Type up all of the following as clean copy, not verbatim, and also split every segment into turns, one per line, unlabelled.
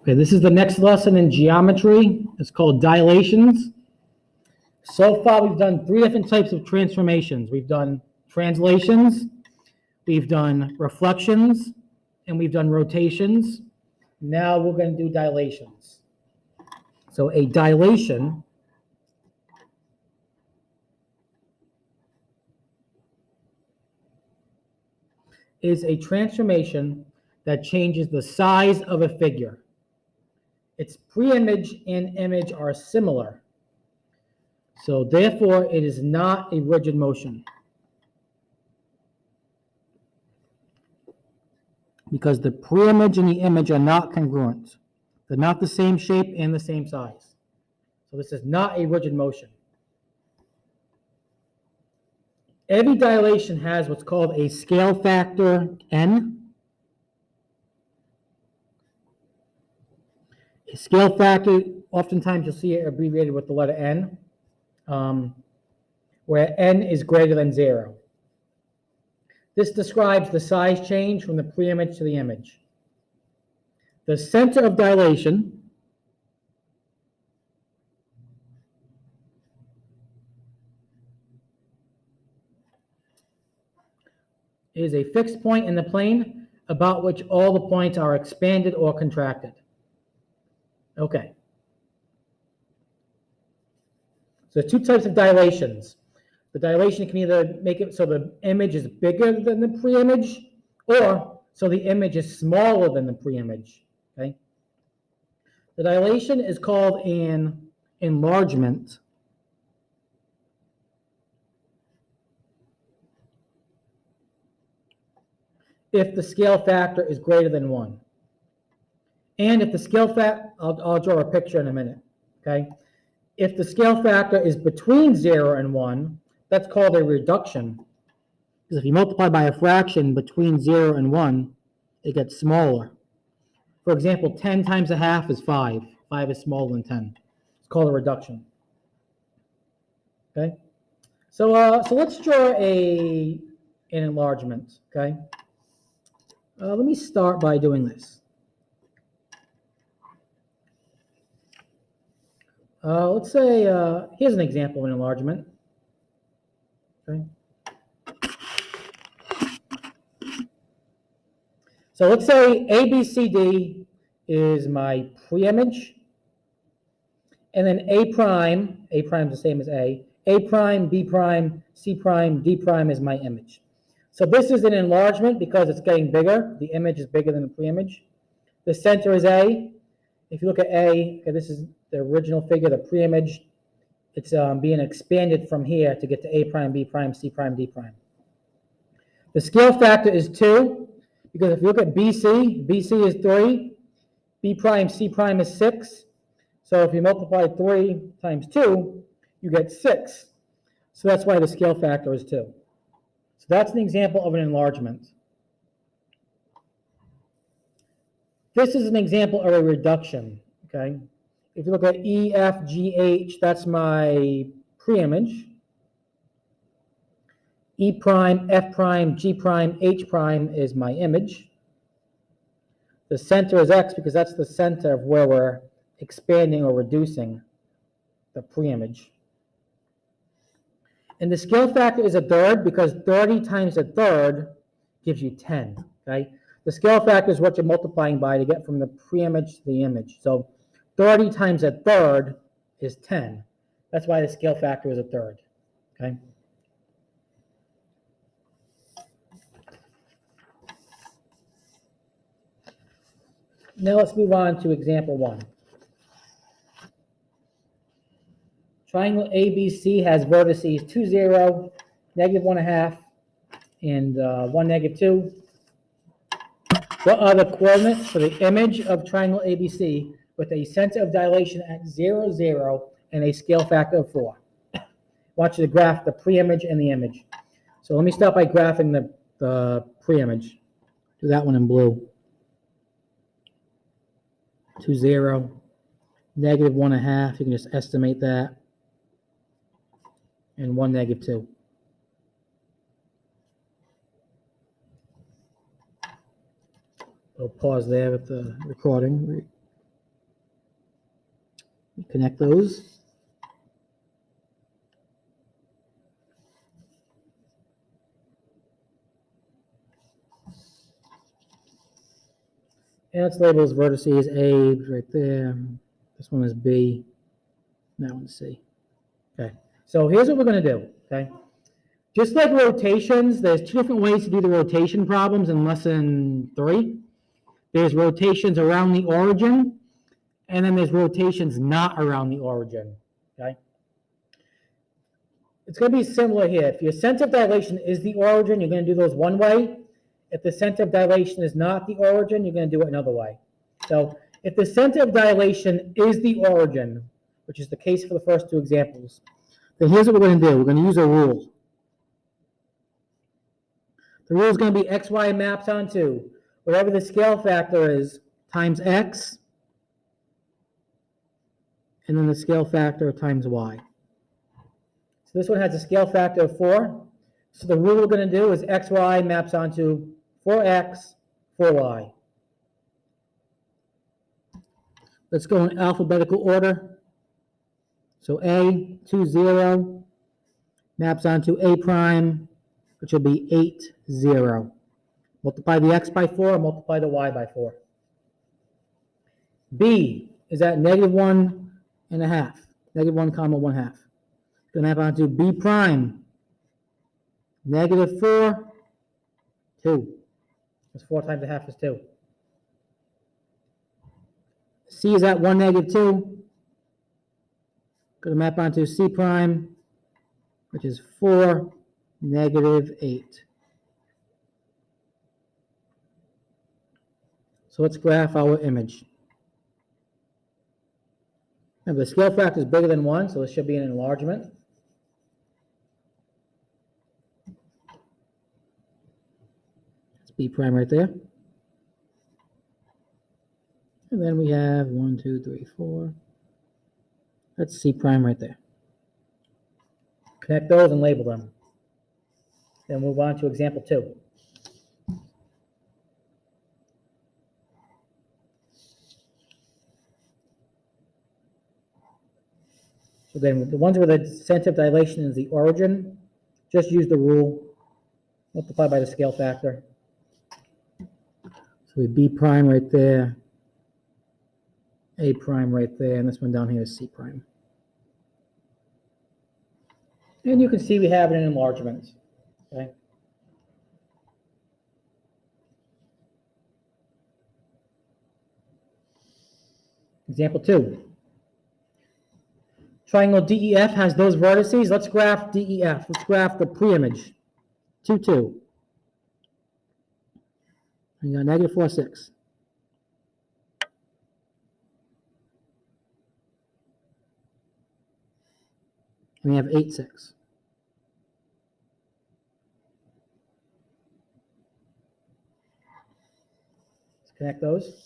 Okay, this is the next lesson in geometry. It's called dilations. So far, we've done 3 different types of transformations. We've done translations, we've done reflections, and we've done rotations. Now we're going to do dilations. So a dilation is a transformation that changes the size of a figure. Its pre-image and image are similar. So therefore, it is not a rigid motion, because the pre-image and the image are not congruent. They're not the same shape and the same size. So this is not a rigid motion. Every dilation has what's called a scale factor n. A scale factor, oftentimes you'll see it abbreviated with the letter n, where n is greater than 0. This describes the size change from the pre-image to the image. The center of dilation is a fixed point in the plane about which all the points are expanded or contracted. Okay. So 2 types of dilations. The dilation can either make it so the image is bigger than the pre-image, or so the image is smaller than the pre-image. Okay. The dilation is called an enlargement. If the scale factor is greater than 1. And if the scale factor, I'll draw a picture in a minute, okay? If the scale factor is between 0 and 1, that's called a reduction. Because if you multiply by a fraction between 0 and 1, it gets smaller. For example, 10 times a half is 5. 5 is smaller than 10. It's called a reduction. Okay? So let's draw an enlargement, okay? Let me start by doing this. Let's say, here's an example of an enlargement. Okay. So let's say ABCD is my pre-image, and then A prime is the same as A prime, B prime, C prime, D prime is my image. So this is an enlargement because it's getting bigger. The image is bigger than the pre-image. The center is A. If you look at A, okay, this is the original figure, the pre-image. It's being expanded from here to get to A prime, B prime, C prime, D prime. The scale factor is 2, because if you look at BC is 3, B prime, C prime is 6. So if you multiply 3 times 2, you get 6. So that's why the scale factor is 2. So that's an example of an enlargement. This is an example of a reduction, okay? If you look at E, F, G, H, that's my pre-image. E prime, F prime, G prime, H prime is my image. The center is X because that's the center of where we're expanding or reducing the pre-image. And the scale factor is 1/3 because 30 times 1/3 gives you 10, okay? The scale factor is what you're multiplying by to get from the pre-image to the image. So 30 times 1/3 is 10. That's why the scale factor is 1/3, okay? Now let's move on to example 1. Triangle ABC has vertices 2, 0, -1/2, and 1, -2. What are the coordinates for the image of triangle ABC with a center of dilation at 0, 0, and a scale factor of 4? I want you to graph the pre-image and the image. So let me start by graphing the pre-image. Do that one in blue. 2, 0, -1/2, you can just estimate that, and 1, -2. I'll pause there with the recording. Connect those. And let's label those vertices. A right there. This one is B. That one's C. Okay. So here's what we're going to do. Okay. Just like rotations, there's two different ways to do the rotation problems in lesson 3. There's rotations around the origin, and then there's rotations not around the origin. Okay. It's going to be similar here. If your center of dilation is the origin, you're going to do those one way. If the center of dilation is not the origin, you're going to do it another way. So if the center of dilation is the origin, which is the case for the first two examples, then here's what we're going to do. We're going to use a rule. The rule is going to be xy maps onto whatever the scale factor is times x, and then the scale factor times y. So this one has a scale factor of 4. So the rule we're going to do is xy maps onto 4x, 4y. Let's go in alphabetical order. So A, 2, 0, maps onto A prime, which will be 8, 0. Multiply the x by 4, multiply the y by 4. B is at negative 1 and a half, negative 1 comma 1 half. It's going to map onto B prime, negative 4, 2. Because 4 times a half is 2. C is at 1, negative 2. Going to map onto C prime, which is 4, negative 8. So let's graph our image. Remember, the scale factor is bigger than 1, so this should be an enlargement. That's B prime right there. And then we have 1, 2, 3, 4. That's C prime right there. Connect those and label them. Then move on to example 2. So then the ones where the center of dilation is the origin, just use the rule, multiply by the scale factor. So we have B prime right there, A prime right there, and this one down here is C prime. And you can see we have it in enlargements. Okay. Example 2. Triangle DEF has those vertices. Let's graph DEF. Let's graph the pre-image. 2, 2. We got negative 4, 6. And we have 8, 6. Let's connect those.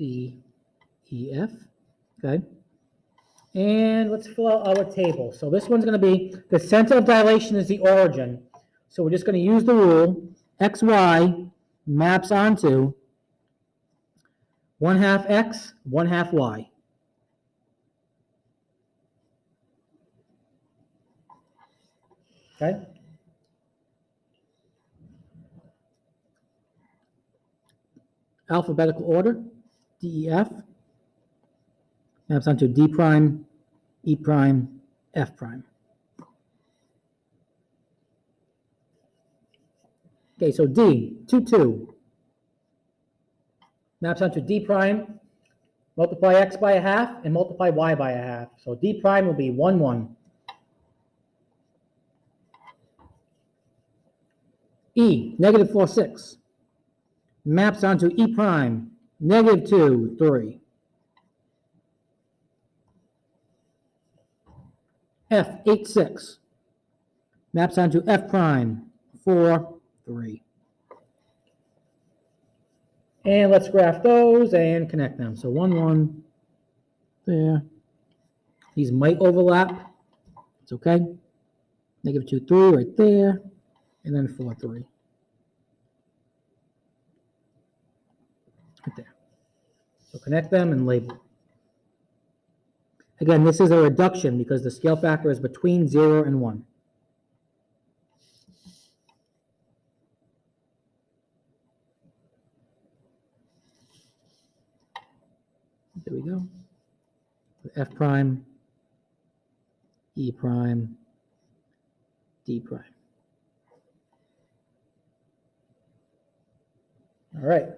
DEF, okay? And let's fill out our table. So this one's going to be the center of dilation is the origin. So we're just going to use the rule. XY maps onto 1 half X, 1 half Y. Okay? Alphabetical order, DEF, maps onto D prime, E prime, F prime. Okay, so D, 2, 2, maps onto D prime, multiply X by a half, and multiply Y by a half. So D prime will be 1, 1. E, negative 4, 6, maps onto E prime, negative 2, 3. F, 8, 6, maps onto F prime, 4, 3. And let's graph those and connect them. So 1, 1, there. These might overlap. It's okay. Negative 2, 3 right there. And then 4, 3. Right there. So connect them and label. Again, this is a reduction because the scale factor is between 0 and 1. There we go. F prime, E prime, D prime. All right.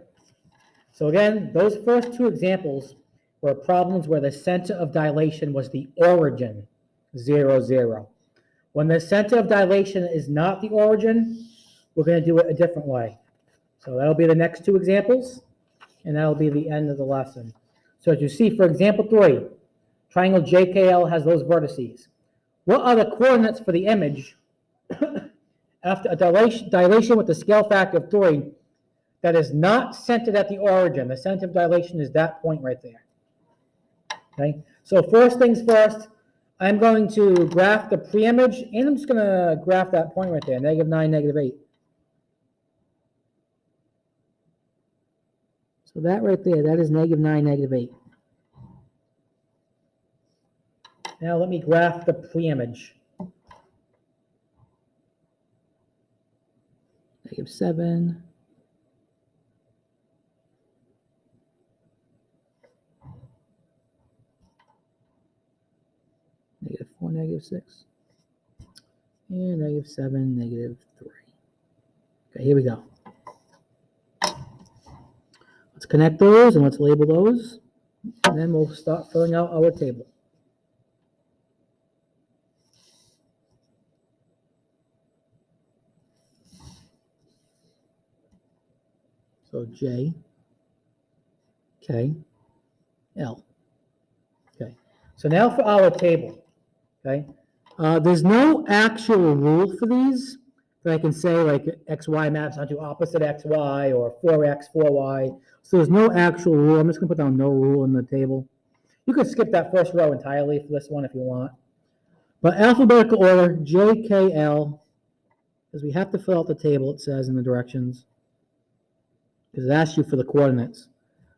So again, those first two examples were problems where the center of dilation was the origin, 0, 0. When the center of dilation is not the origin, we're going to do it a different way. So that'll be the next two examples, and that'll be the end of the lesson. So as you see, for example 3, triangle JKL has those vertices. What are the coordinates for the image after a dilation with a scale factor of 3 that is not centered at the origin? The center of dilation is that point right there. Okay, so first things first, I'm going to graph the pre-image, and I'm just going to graph that point right there, -9, -8. So that right there, that is -9, -8. Now let me graph the pre-image. -7. -4, -6. And -7, -3. Okay, here we go. Let's connect those and let's label those. And then we'll start filling out our table. So J, K, L. Okay, so now for our table. Okay, there's no actual rule for these that I can say like XY maps onto opposite XY or 4X, 4Y. So there's no actual rule. I'm just going to put down no rule in the table. You could skip that first row entirely for this one if you want. But alphabetical order, J, K, L, because we have to fill out the table, it says in the directions, because it asks you for the coordinates.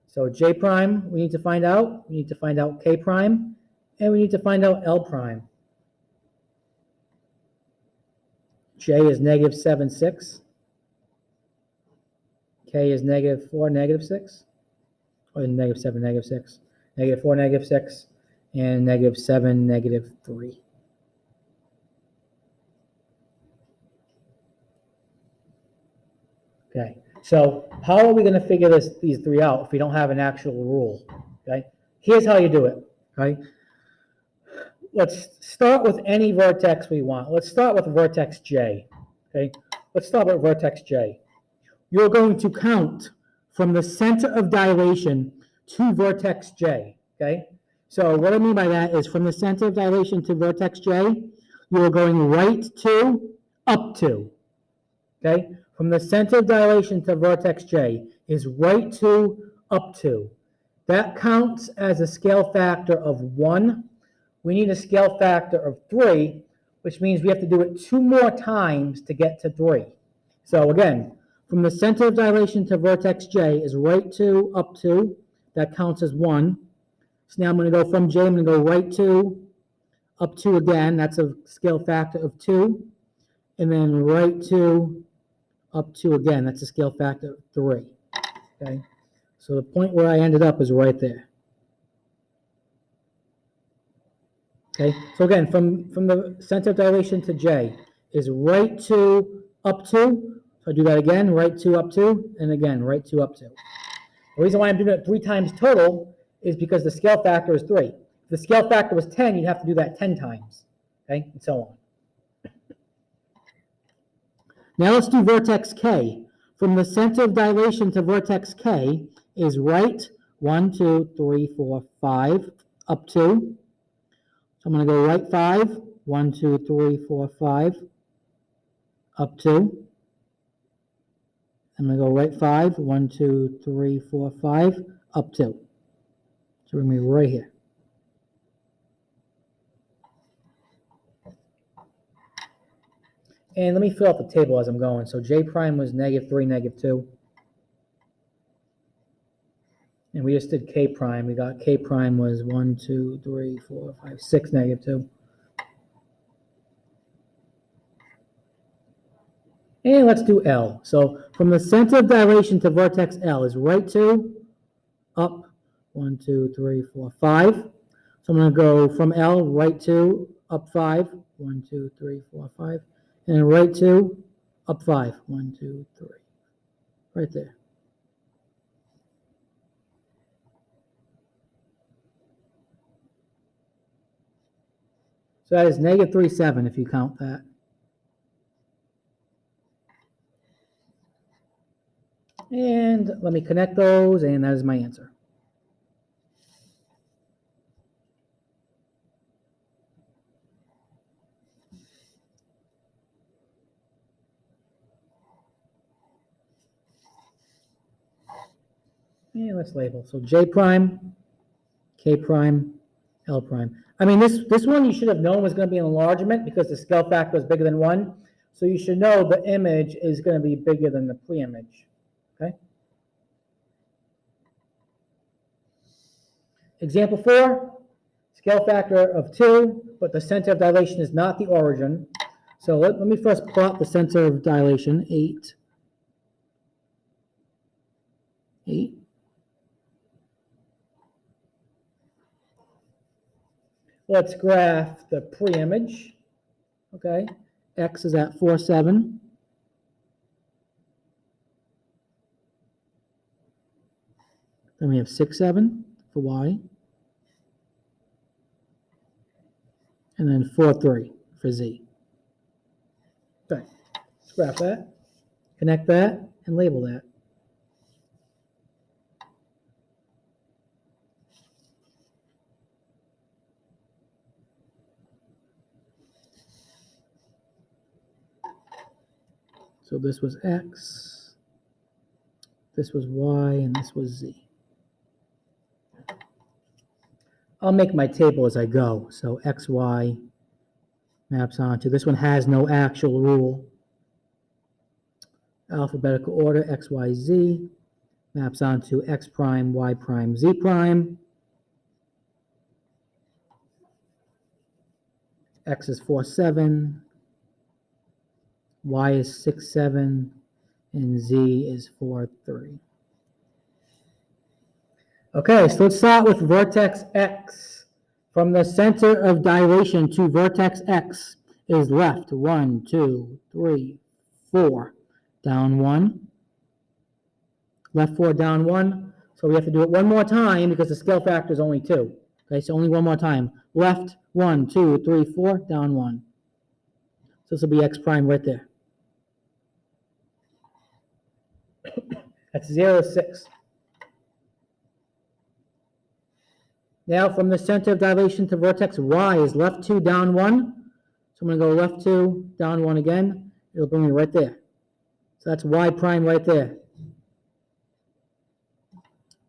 So J prime, we need to find out. We need to find out K prime, and we need to find out L prime. J is -7, 6. K is -4, -6. Or -7, -6. -4, -6. And -7, -3. Okay, so how are we going to figure these three out if we don't have an actual rule? Okay, here's how you do it. Okay, let's start with any vertex we want. Let's start with vertex J. Okay, let's start with vertex J. You're going to count from the center of dilation to vertex J. Okay, so what I mean by that is from the center of dilation to vertex J, you're going right to, up to. Okay, from the center of dilation to vertex J is right to, up to. That counts as a scale factor of 1. We need a scale factor of 3, which means we have to do it 2 more times to get to 3. So again, from the center of dilation to vertex J is right to, up to. That counts as 1. So now I'm going to go from J, I'm going to go right to, up to again. That's a scale factor of 2. And then right to, up to again. That's a scale factor of 3. Okay, so the point where I ended up is right there. Okay, so again, from the center of dilation to J is right to, up to. So I do that again, right to, up to, and again, right to, up to. The reason why I'm doing it 3 times total is because the scale factor is 3. If the scale factor was 10, you'd have to do that 10 times. Okay, and so on. Now let's do vertex K. From the center of dilation to vertex K is right 1, 2, 3, 4, 5, up to. So I'm going to go right 5, 1, 2, 3, 4, 5, up to. I'm going to go right 5. 1, 2, 3, 4, 5, up 2. So bring me right here. And let me fill out the table as I'm going. So J prime was -3, -2. And we just did K prime. We got K prime was 1, 2, 3, 4, 5, 6, -2. And let's do L. So from the center of dilation to vertex L is right 2, up 1, 2, 3, 4, 5. So I'm going to go from L, right 2, up 5. 1, 2, 3, 4, 5. And then right 2, up 5. 1, 2, 3. Right there. So that is -3, 7 if you count that. And let me connect those, and that is my answer. And let's label. So J prime, K prime, L prime. I mean, this one you should have known was going to be an enlargement because the scale factor is bigger than 1. So you should know the image is going to be bigger than the pre-image. Okay? Example 4, scale factor of 2, but the center of dilation is not the origin. So let me first plot the center of dilation, 8. 8. Let's graph the pre-image. Okay, X is at 4, 7. Then we have 6, 7 for Y. And then 4, 3 for Z. Okay, let's graph that, connect that, and label that. So this was X, this was Y, and this was Z. I'll make my table as I go. So X, Y maps onto. This one has no actual rule. Alphabetical order, X, Y, Z maps onto X prime, Y prime, Z prime. X is 4, 7. Y is 6, 7. And Z is 4, 3. Okay, so let's start with vertex X. From the center of dilation to vertex X is left 1, 2, 3, 4, down 1. Left 4, down 1. So we have to do it one more time because the scale factor is only 2. Okay, so only one more time. Left 1, 2, 3, 4, down 1. So this will be X prime right there. That's 0, 6. Now from the center of dilation to vertex Y is left 2, down 1. So I'm going to go left 2, down 1 again. It'll bring me right there. So that's Y prime right there.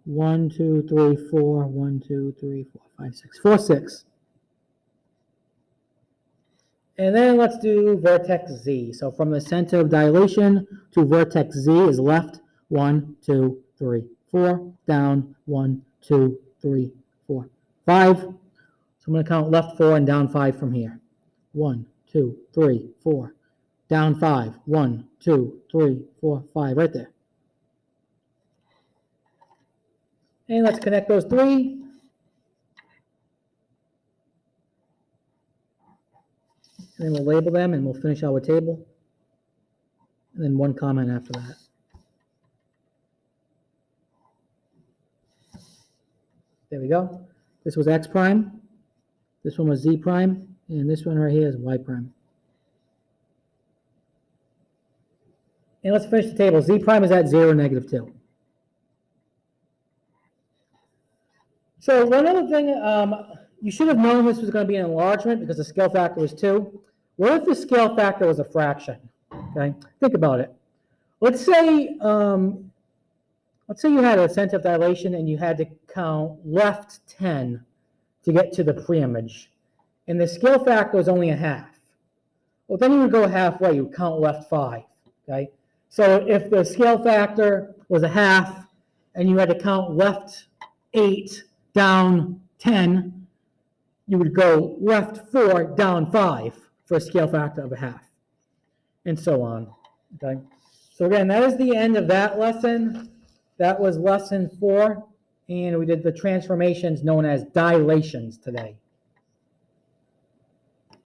1, 2, 3, 4, 1, 2, 3, 4, 5, 6, 4, 6. And then let's do vertex Z. So from the center of dilation to vertex Z is left 1, 2, 3, 4, down 1, 2, 3, 4, 5. So I'm going to count left 4 and down 5 from here. 1, 2, 3, 4, down 5. 1, 2, 3, 4, 5, right there. And let's connect those 3. And then we'll label them and we'll finish our table. And then one comment after that. There we go. This was X prime. This one was Z prime. And this one right here is Y prime. And let's finish the table. Z prime is at 0, -2. So one other thing, you should have known this was going to be an enlargement because the scale factor was 2. What if the scale factor was a fraction? Okay, think about it. let's say you had a center of dilation and you had to count left 10 to get to the preimage, and the scale factor was only a half. Well, then you would go halfway, you would count left 5, okay? So if the scale factor was a half and you had to count left 8 down 10, you would go left 4 down 5 for a scale factor of a half, and so on, okay? So again, that is the end of that lesson. That was lesson 4, and we did the transformations known as dilations today.